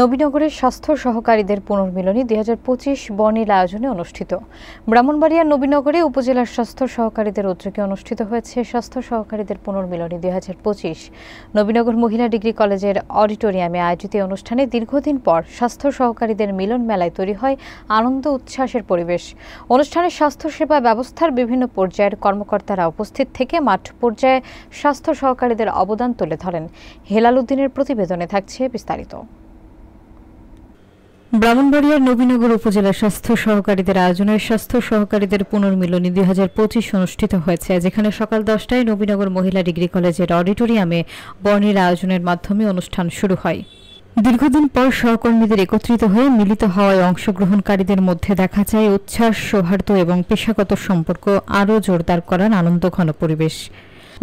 নবীনগরের স্বাস্থ্য সহকারীদের পুনর্মিলনী ২০২৫ বর্ণিল আয়োজনে অনুষ্ঠিত। ব্রাহ্মণবাড়িয়ার নবীনগরে উপজেলার স্বাস্থ্য সহকারীদের উদ্যোগে অনুষ্ঠিত হয়েছে স্বাস্থ্য সহকারীদের পুনর্মিলনী ২০২৫। নবীনগর মহিলা ডিগ্রি কলেজের অডিটোরিয়ামে আয়োজিত অনুষ্ঠানে দীর্ঘদিন পর স্বাস্থ্য সহকারীদের মিলন মেলায় তৈরি হয় আনন্দ উচ্ছ্বাসের পরিবেশ। অনুষ্ঠানে স্বাস্থ্যসেবা ব্যবস্থার বিভিন্ন পর্যায়ের কর্মকর্তারা উপস্থিত থেকে মাঠ পর্যায়ে স্বাস্থ্য সহকারীদের অবদান তুলে ধরেন। হেলাল উদ্দিনের প্রতিবেদনে থাকছে বিস্তারিত। ব্রাহ্মণবাড়িয়ার নবীনগর উপজেলার স্বাস্থ্য সহকারীদের আয়োজনে স্বাস্থ্য সহকারীদের পুনর্মিলনী ২০২৫ অনুষ্ঠিত হয়েছে, যেখানে সকাল ১০টায় নবীনগর মহিলা ডিগ্রি কলেজের অডিটোরিয়ামে বর্ণিল আয়োজনের মাধ্যমে অনুষ্ঠান শুরু হয়। দীর্ঘদিন পর সহকর্মীদের একত্রিত হয়ে মিলিত হওয়ায় অংশগ্রহণকারীদের মধ্যে দেখা যায় উচ্ছ্বাস, সৌহার্দ্য এবং পেশাগত সম্পর্ক আরও জোরদার করার আনন্দঘন পরিবেশ।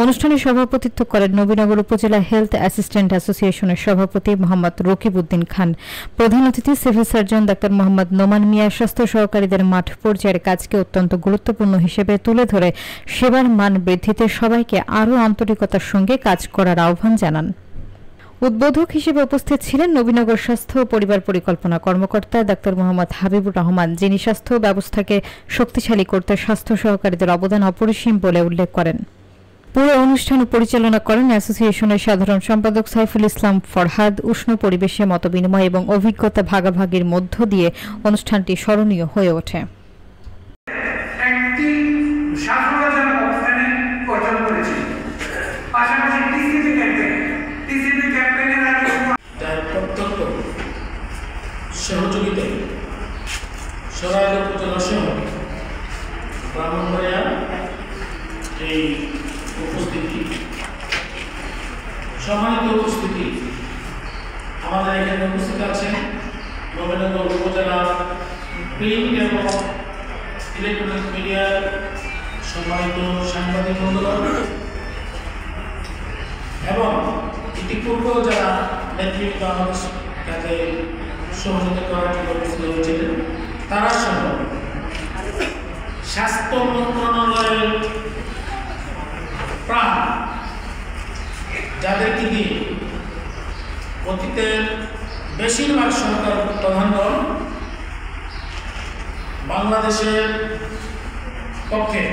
অনুষ্ঠানে সভাপতিত্ব করেন নবীনগর উপজেলা হেলথ অ্যাসিস্ট্যান্ট অ্যাসোসিয়েশনের সভাপতি মোহাম্মদ রকিব উদ্দিন খান। প্রধান অতিথি civil surgeon doctor Mohammad Noman Mia স্বাস্থ্য সহকারীদের মাঠ পর্যায়ের কাজকে অত্যন্ত গুরুত্বপূর্ণ হিসেবে তুলে ধরে সেবার মান বৃদ্ধিতে সবাইকে আরও আন্তরিকতার সঙ্গে কাজ করার আহ্বান জানান। উদ্বোধক হিসেবে উপস্থিত ছিলেন নবীনগর স্বাস্থ্য ও পরিবার পরিকল্পনা কর্মকর্তা ডাক্তার মোহাম্মদ হাবিবুর রহমান, যিনি স্বাস্থ্য ব্যবস্থাকে শক্তিশালী করতে স্বাস্থ্য সহকারীদের অবদান অপরিসীম বলে উল্লেখ করেন। পুরো অনুষ্ঠান পরিচালনা করেন অ্যাসোসিয়েশনের সাধারণ সম্পাদক সাইফুল ইসলাম ফরহাদ। উষ্ণ পরিবেশে মতবিনিময় এবং অভিজ্ঞতা ভাগাভাগির মধ্য দিয়ে অনুষ্ঠানটি স্মরণীয় হয়ে ওঠে। সম্মানিত উপস্থিতি, আমাদের এখানে উপস্থিত আছেন নবীনগর উপজেলার প্রিন্ট এবং ইলেকট্রনিক মিডিয়ার সম্মানিত সাংবাদিক বন্ধুগণ এবং ইতিপূর্বে যারা নেতৃত্ব আমাদের কাছে সহযোগিতা করার জন্য উপস্থিত হয়েছিলেন, তারা সহ স্বাস্থ্য মন্ত্রণালয়ের প্রাণ, যাদেরকে দিয়ে অতীতের বেশিরভাগ সরকার প্রধানগণ বাংলাদেশের পক্ষে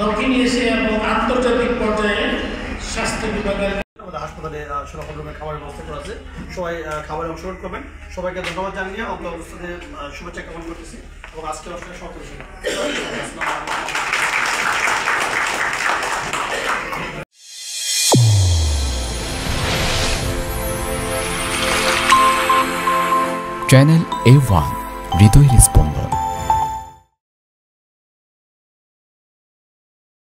দক্ষিণ এশিয়া এবং আন্তর্জাতিক পর্যায়ে স্বাস্থ্য বিভাগের হাসপাতালে সকল রকমের খাবারের ব্যবস্থা করা আছে। সবাই খাবারে অংশগ্রহণ করবেন। সবাইকে ধন্যবাদ জানিয়ে আমরা অবস্থাতে শুভেচ্ছা জ্ঞাপন করতেছি এবং আজকের অনুষ্ঠানে সমাপ্ত করছি। চ্যানেল A1 হৃদয়ের স্পন্দন।